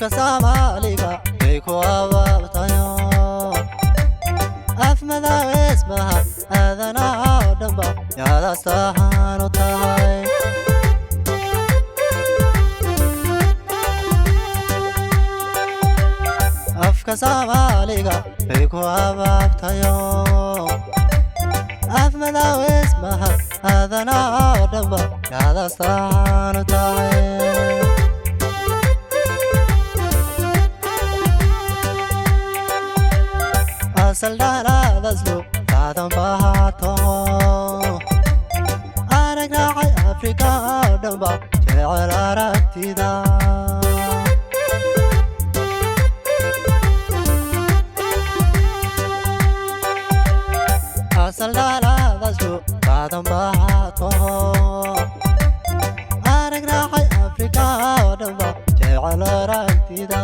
afka Soomaaliga way ku abaabtayo afmada ismaha adana dhanba yaada sahan u tahay afka Soomaaliga way ku abaabtayo afmada ismaha adana dhanba yaada sahan u tahay saldana daslo tadan bahato araga Afrika dhanba jecel aragtida saldana daslo tadan bahato araga Afrika dhanba jecel aragtida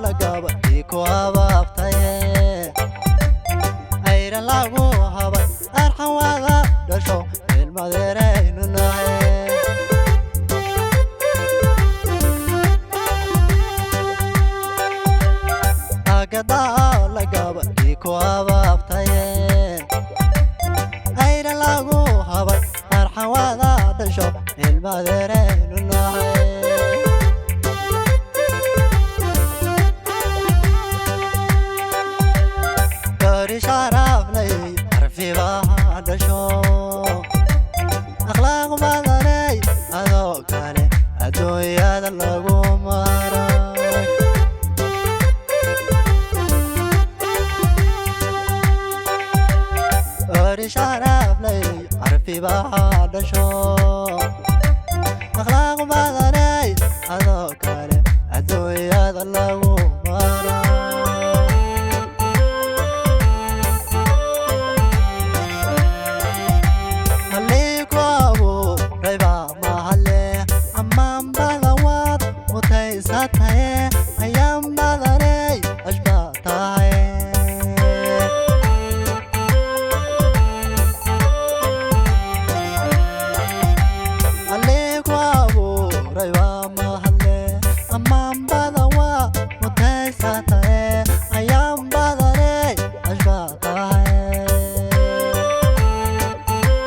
la gaba ku abaabtaye ayra lagu habay arxan wada dhasho ilmadeeraynu nahay agada la gaba ku abaabtaye ayra lagu habay arxan wada dhasho ilmadeeraynu nahay شرف لي عرفي بعد شو أخلاق بدني أذوق علي أدوية اللقوم مراي أري شرف لي عرفي بعد شو أخلاق بدني أذوق علي أدوية اللقوم مراي ayam badare ashbataye alle ko abu raywa mahalle amam